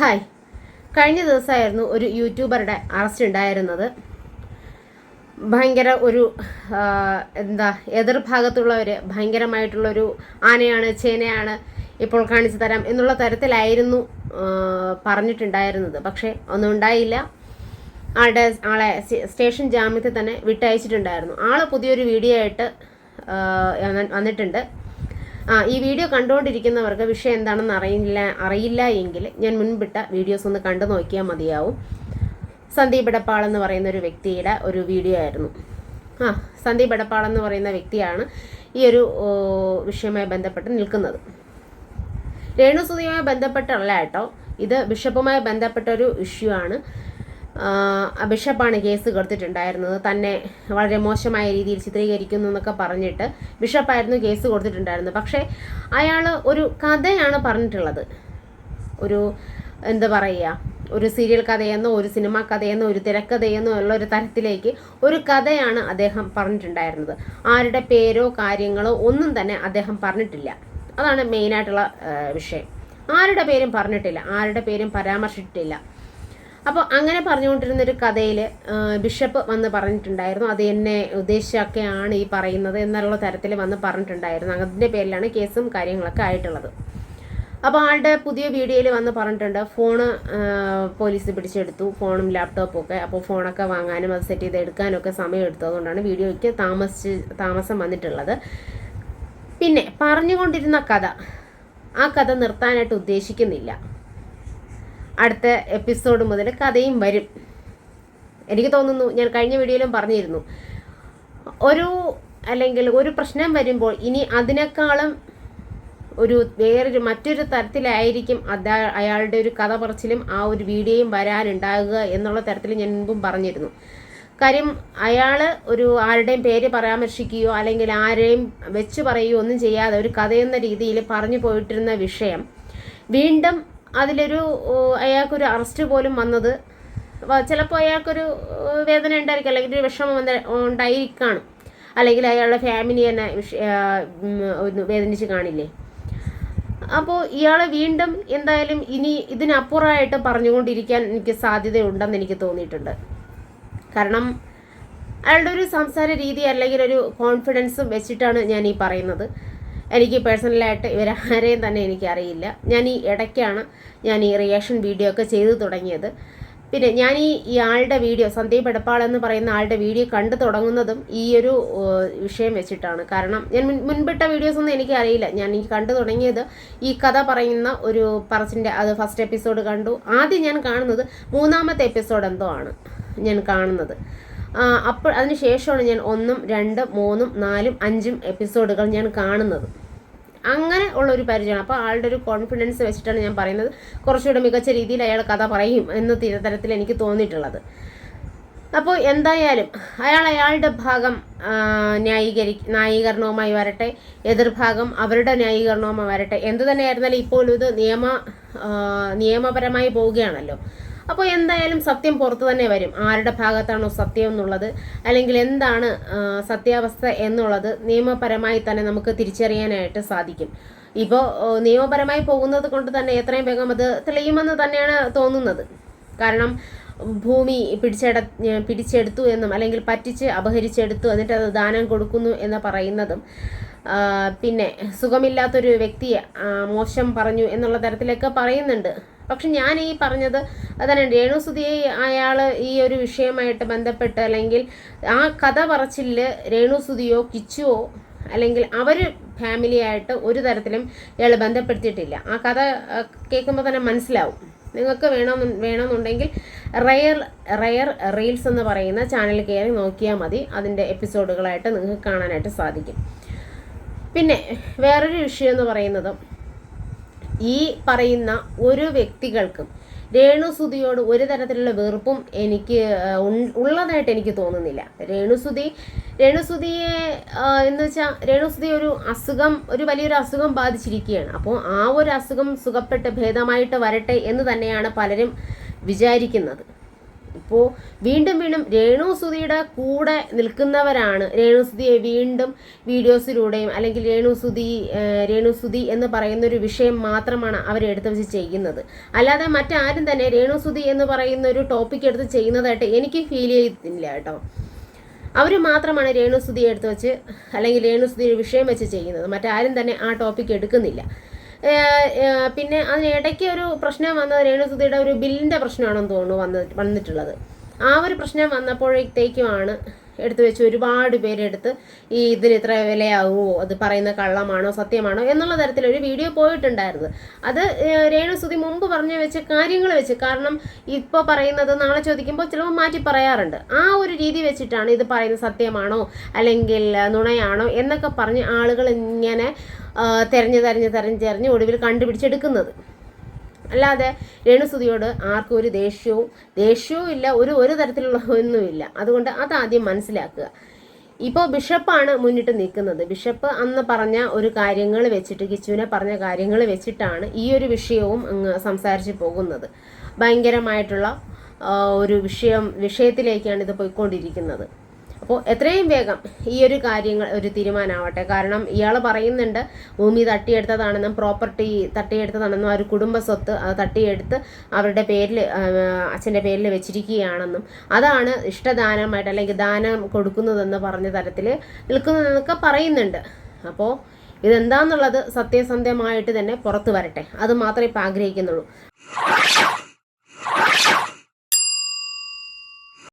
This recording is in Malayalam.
ഹായ്, കഴിഞ്ഞ ദിവസമായിരുന്നു ഒരു യൂട്യൂബറുടെ അറസ്റ്റ് ഉണ്ടായിരുന്നത്. ഭയങ്കര ഒരു എതിർഭാഗത്തുള്ളവർ ഭയങ്കരമായിട്ടുള്ളൊരു ആനയാണ് ചേനയാണ് ഇപ്പോൾ കാണിച്ചു തരാം എന്നുള്ള തരത്തിലായിരുന്നു പറഞ്ഞിട്ടുണ്ടായിരുന്നത്. പക്ഷേ ഒന്നും ഉണ്ടായില്ല. ആളെ സ്റ്റേഷൻ ജാമ്യത്തിൽ തന്നെ വിട്ടയച്ചിട്ടുണ്ടായിരുന്നു. ആൾ പുതിയൊരു വീഡിയോ ആയിട്ട് വന്നിട്ടുണ്ട്. ഈ വീഡിയോ കണ്ടുകൊണ്ടിരിക്കുന്നവർക്ക് വിഷയം എന്താണെന്ന് അറിയില്ല എങ്കിൽ ഞാൻ മുൻപിട്ട വീഡിയോസ് ഒന്ന് കണ്ടു നോക്കിയാൽ മതിയാവും. സന്ദീപ് എടപ്പാൾ എന്ന് പറയുന്ന ഒരു വ്യക്തിയുടെ ഒരു വീഡിയോ ആയിരുന്നു. സന്ദീപ് എടപ്പാൾ എന്ന് പറയുന്ന വ്യക്തിയാണ് ഈ ഒരു വിഷയവുമായി ബന്ധപ്പെട്ട് നിൽക്കുന്നത്. രേണുസുതിയുമായി ബന്ധപ്പെട്ടല്ല കേട്ടോ, ഇത് ബിഷപ്പുമായി ബന്ധപ്പെട്ട ഒരു ഇഷ്യൂ ആണ്. ബിഷപ്പാണ് കേസ് കൊടുത്തിട്ടുണ്ടായിരുന്നത്. തന്നെ വളരെ മോശമായ രീതിയിൽ ചിത്രീകരിക്കുന്നു എന്നൊക്കെ പറഞ്ഞിട്ട് ബിഷപ്പായിരുന്നു കേസ് കൊടുത്തിട്ടുണ്ടായിരുന്നത്. പക്ഷേ അയാൾ ഒരു കഥയാണ് പറഞ്ഞിട്ടുള്ളത്. ഒരു എന്താ പറയുക, ഒരു സീരിയൽ കഥയെന്നോ ഒരു സിനിമ കഥയെന്നോ ഒരു തിരക്കഥയെന്നോ ഉള്ള ഒരു തരത്തിലേക്ക് ഒരു കഥയാണ് അദ്ദേഹം പറഞ്ഞിട്ടുണ്ടായിരുന്നത്. ആരുടെ പേരോ കാര്യങ്ങളോ ഒന്നും തന്നെ അദ്ദേഹം പറഞ്ഞിട്ടില്ല. അതാണ് മെയിനായിട്ടുള്ള വിഷയം. ആരുടെ പേരും പറഞ്ഞിട്ടില്ല, ആരുടെ പേരും പരാമർശിച്ചിട്ടില്ല. അപ്പോൾ അങ്ങനെ പറഞ്ഞുകൊണ്ടിരുന്നൊരു കഥയിൽ ബിഷപ്പ് വന്ന് പറഞ്ഞിട്ടുണ്ടായിരുന്നു, അത് എന്നെ ഉദ്ദേശിച്ചൊക്കെയാണ് ഈ പറയുന്നത് എന്നുള്ള തരത്തിൽ വന്ന് പറഞ്ഞിട്ടുണ്ടായിരുന്നു. അതിൻ്റെ പേരിലാണ് കേസും കാര്യങ്ങളൊക്കെ ആയിട്ടുള്ളത്. അപ്പോൾ ആളുടെ പുതിയ വീഡിയോയിൽ വന്ന് പറഞ്ഞിട്ടുണ്ട്, ഫോണ് പോലീസ് പിടിച്ചെടുത്തു, ഫോണും ലാപ്ടോപ്പും ഒക്കെ. അപ്പോൾ ഫോണൊക്കെ വാങ്ങാനും അത് സെറ്റ് ചെയ്ത് എടുക്കാനൊക്കെ സമയം എടുത്തതുകൊണ്ടാണ് വീഡിയോയ്ക്ക് താമസം വന്നിട്ടുള്ളത്. പിന്നെ പറഞ്ഞുകൊണ്ടിരുന്ന കഥ, ആ കഥ നിർത്താനായിട്ട് ഉദ്ദേശിക്കുന്നില്ല. അടുത്ത എപ്പിസോഡ് മുതൽ കഥയും വരും. എനിക്ക് തോന്നുന്നു, ഞാൻ കഴിഞ്ഞ വീഡിയോയിലും പറഞ്ഞിരുന്നു, ഒരു പ്രശ്നം വരുമ്പോൾ ഇനി അതിനേക്കാളും മറ്റൊരു തരത്തിലായിരിക്കും അയാളുടെ ഒരു കഥ പറച്ചിലും ആ ഒരു വീഡിയോയും വരാനുണ്ടാകുക എന്നുള്ള തരത്തിൽ ഞാൻ മുമ്പും പറഞ്ഞിരുന്നു. കാര്യം അയാൾ ആരുടെയും പേര് പരാമർശിക്കുകയോ അല്ലെങ്കിൽ ആരെയും വെച്ച് പറയുകയോ ഒന്നും ചെയ്യാതെ ഒരു കഥയെന്ന രീതിയിൽ പറഞ്ഞു പോയിട്ടിരുന്ന വിഷയം വീണ്ടും അയാൾക്കൊരു അറസ്റ്റ് പോലും വന്നത് ചിലപ്പോൾ അയാൾക്കൊരു വേദന ഉണ്ടായിരിക്കും, അല്ലെങ്കിൽ ഒരു വിഷമം ഉണ്ടായിരിക്കണം, അല്ലെങ്കിൽ അയാളുടെ ഫാമിലി തന്നെ വേദനിച്ച് കാണില്ലേ. അപ്പോൾ ഇയാളെ വീണ്ടും എന്തായാലും ഇനി ഇതിനപ്പുറമായിട്ട് പറഞ്ഞുകൊണ്ടിരിക്കാൻ എനിക്ക് സാധ്യതയുണ്ടെന്ന് എനിക്ക് തോന്നിയിട്ടുണ്ട്. കാരണം അയാളുടെ ഒരു സംസാര രീതി അല്ലെങ്കിൽ ഒരു കോൺഫിഡൻസും വെച്ചിട്ടാണ് ഞാൻ ഈ പറയുന്നത്. എനിക്ക് പേഴ്സണലായിട്ട് ഇവരാരെയും തന്നെ എനിക്കറിയില്ല. ഞാൻ ഈ ഇടയ്ക്കാണ് ഞാൻ ഈ റിയാക്ഷൻ വീഡിയോ ഒക്കെ ചെയ്തു തുടങ്ങിയത്. പിന്നെ ഞാൻ ഈ ആളുടെ വീഡിയോ, സന്ദീപ് എടപ്പാൾ എന്ന് പറയുന്ന ആളുടെ വീഡിയോ കണ്ടു തുടങ്ങുന്നതും ഈ ഒരു വിഷയം വെച്ചിട്ടാണ്. കാരണം ഞാൻ മുൻപിട്ട വീഡിയോസൊന്നും എനിക്കറിയില്ല. ഞാൻ ഈ കണ്ടു തുടങ്ങിയത് ഈ കഥ പറയുന്ന ഒരു പറച്ചിൻ്റെ അത് ഫസ്റ്റ് എപ്പിസോഡ് കണ്ടു. ആദ്യം ഞാൻ കാണുന്നത് 3ാമത്തെ എപ്പിസോഡ് എന്തോ ആണ് ഞാൻ കാണുന്നത്. അപ്പോൾ അതിന് ശേഷമാണ് ഞാൻ 1, 2, 3, 4, 5 എപ്പിസോഡുകൾ ഞാൻ കാണുന്നത്. അങ്ങനെ ഉള്ളൊരു പരിചയമാണ്. അപ്പോൾ ആളുടെ ഒരു കോൺഫിഡൻസ് വെച്ചിട്ടാണ് ഞാൻ പറയുന്നത്. കുറച്ചുകൂടെ മികച്ച രീതിയിൽ അയാൾ കഥ പറയും എന്ന തരത്തിൽ എനിക്ക് തോന്നിയിട്ടുള്ളത്. അപ്പോൾ എന്തായാലും അയാളുടെ ഭാഗം ന്യായീകരണവുമായി വരട്ടെ, എതിർഭാഗം അവരുടെ ന്യായീകരണവുമായി വരട്ടെ, എന്തു തന്നെയായിരുന്നാലും ഇപ്പോൾ ഇത് നിയമപരമായി പോവുകയാണല്ലോ. അപ്പോൾ എന്തായാലും സത്യം പുറത്തു തന്നെ വരും. ആരുടെ ഭാഗത്താണോ സത്യം എന്നുള്ളത്, അല്ലെങ്കിൽ എന്താണ് സത്യാവസ്ഥ എന്നുള്ളത് നിയമപരമായി തന്നെ നമുക്ക് തിരിച്ചറിയാനായിട്ട് സാധിക്കും. ഇപ്പോൾ നിയമപരമായി പോകുന്നത് കൊണ്ട് തന്നെ എത്രയും വേഗം അത് തെളിയുമെന്ന് തന്നെയാണ് തോന്നുന്നത്. കാരണം ഭൂമി പിടിച്ചെടുത്തു എന്നും അല്ലെങ്കിൽ പറ്റിച്ച് അപഹരിച്ചെടുത്തു എന്നിട്ട് അത് ദാനം കൊടുക്കുന്നു എന്ന് പറയുന്നതും, പിന്നെ സുഖമില്ലാത്തൊരു വ്യക്തിയെ മോശം പറഞ്ഞു എന്നുള്ള തരത്തിലൊക്കെ പറയുന്നുണ്ട്. പക്ഷെ ഞാൻ ഈ പറഞ്ഞത് അതന്നെ, രേണുസുതിയെ അയാൾ ഈ ഒരു വിഷയമായിട്ട് ബന്ധപ്പെട്ട് അല്ലെങ്കിൽ ആ കഥ പറച്ചില് രേണുസുതിയോ കിച്ചുവോ അല്ലെങ്കിൽ അവർ ഫാമിലിയായിട്ട് ഒരു തരത്തിലും ഇയാൾ ബന്ധപ്പെടുത്തിയിട്ടില്ല. ആ കഥ കേൾക്കുമ്പോൾ തന്നെ മനസ്സിലാവും. നിങ്ങൾക്ക് വേണമെന്നുണ്ടെങ്കിൽ റയർ റീൽസ് എന്ന് പറയുന്ന ചാനൽ കയറി നോക്കിയാൽ മതി. അതിൻ്റെ എപ്പിസോഡുകളായിട്ട് നിങ്ങൾക്ക് കാണാനായിട്ട് സാധിക്കും. പിന്നെ വേറൊരു വിഷയം എന്ന് പറയുന്നത്, ഈ പറയുന്ന ഒരു വ്യക്തികൾക്കും രേണുസുതിയോട് ഒരു തരത്തിലുള്ള വെറുപ്പും എനിക്ക് ഉള്ളതായിട്ട് എനിക്ക് തോന്നുന്നില്ല. രേണുസുതിയെ എന്ന് വെച്ചാൽ രേണുസുതി ഒരു വലിയൊരു അസുഖം ബാധിച്ചിരിക്കുകയാണ്. അപ്പോൾ ആ ഒരു അസുഖം സുഖപ്പെട്ട് ഭേദമായിട്ട് വരട്ടെ എന്ന് തന്നെയാണ് പലരും വിചാരിക്കുന്നത്. ഇപ്പോൾ വീണ്ടും വീണ്ടും രേണുസുധിയുടെ കൂടെ നിൽക്കുന്നവരാണ് രേണുസുധിയെ വീണ്ടും വീഡിയോസിലൂടെയും അല്ലെങ്കിൽ രേണുസുധി എന്ന് പറയുന്ന ഒരു വിഷയം മാത്രമാണ് അവരെടുത്ത് വെച്ച് ചെയ്യുന്നത്. അല്ലാതെ മറ്റാരും തന്നെ രേണുസുധി എന്ന് പറയുന്ന ഒരു ടോപ്പിക് എടുത്ത് ചെയ്യുന്നതായിട്ട് എനിക്ക് ഫീൽ ചെയ്തില്ല കേട്ടോ. അവർ മാത്രമാണ് രേണുസുധിയെ എടുത്ത് വെച്ച് അല്ലെങ്കിൽ രേണുസുധി വിഷയം വെച്ച് ചെയ്യുന്നത്. മറ്റാരും തന്നെ ആ ടോപ്പിക് എടുക്കുന്നില്ല. പിന്നെ അതിനിടയ്ക്ക് ഒരു പ്രശ്നം വന്നത് രേണുസുധിയുടെ ഒരു ബില്ലിൻ്റെ പ്രശ്നമാണെന്ന് തോന്നുന്നു വന്നിട്ടുള്ളത്. ആ ഒരു പ്രശ്നം വന്നപ്പോഴത്തേക്കുമാണ് എടുത്തു വെച്ച് ഒരുപാട് പേരെടുത്ത് ഇതിന് ഇത്ര വിലയാകുമോ, അത് പറയുന്ന കള്ളമാണോ സത്യമാണോ എന്നുള്ള തരത്തിലൊരു വീഡിയോ പോയിട്ടുണ്ടായിരുന്നു. അത് രേണുസുധി മുമ്പ് പറഞ്ഞു വെച്ച കാര്യങ്ങൾ വെച്ച്, കാരണം ഇപ്പോൾ പറയുന്നത് നാളെ ചോദിക്കുമ്പോൾ ചിലപ്പോൾ മാറ്റി പറയാറുണ്ട്. ആ ഒരു രീതി വെച്ചിട്ടാണ് ഇത് പറയുന്നത് സത്യമാണോ അല്ലെങ്കിൽ നുണയാണോ എന്നൊക്കെ പറഞ്ഞ് ആളുകൾ ഇങ്ങനെ തെരഞ്ഞ് ഒടുവിൽ കണ്ടുപിടിച്ചെടുക്കുന്നത്. അല്ലാതെ രേണുസുധിയോട് ആർക്കും ഒരു ദേഷ്യവും ഇല്ല, ഒരു തരത്തിലുള്ള ഒന്നുമില്ല. അതുകൊണ്ട് അതാദ്യം മനസ്സിലാക്കുക. ഇപ്പോൾ ബിഷപ്പാണ് മുന്നിട്ട് നിൽക്കുന്നത്. ബിഷപ്പ് അന്ന് പറഞ്ഞ ഒരു കാര്യങ്ങൾ വെച്ചിട്ട്, കിച്ചുവിനെ പറഞ്ഞ കാര്യങ്ങൾ വെച്ചിട്ടാണ് ഈ ഒരു വിഷയവും അങ്ങ് സംസാരിച്ച് പോകുന്നത്. ഭയങ്കരമായിട്ടുള്ള ഒരു വിഷയത്തിലേക്കാണ് ഇത് പോയിക്കൊണ്ടിരിക്കുന്നത്. അപ്പോൾ എത്രയും വേഗം ഈ ഒരു കാര്യങ്ങൾ ഒരു തീരുമാനമാവട്ടെ. കാരണം ഇയാൾ പറയുന്നുണ്ട് ഭൂമി തട്ടിയെടുത്തതാണെന്നും പ്രോപ്പർട്ടി തട്ടിയെടുത്തതാണെന്നും ആ ഒരു കുടുംബ സ്വത്ത് അത് തട്ടിയെടുത്ത് അവരുടെ പേരിൽ അച്ഛൻ്റെ പേരിൽ വെച്ചിരിക്കുകയാണെന്നും അതാണ് ഇഷ്ടദാനമായിട്ട് അല്ലെങ്കിൽ ദാനം കൊടുക്കുന്നതെന്ന് പറഞ്ഞ തരത്തിൽ നിൽക്കുന്നതെന്നൊക്കെ പറയുന്നുണ്ട്. അപ്പോൾ ഇതെന്താന്നുള്ളത് സത്യസന്ധമായിട്ട് തന്നെ പുറത്തു വരട്ടെ. അത് മാത്രമേ ഇപ്പോൾ ആഗ്രഹിക്കുന്നുള്ളൂ.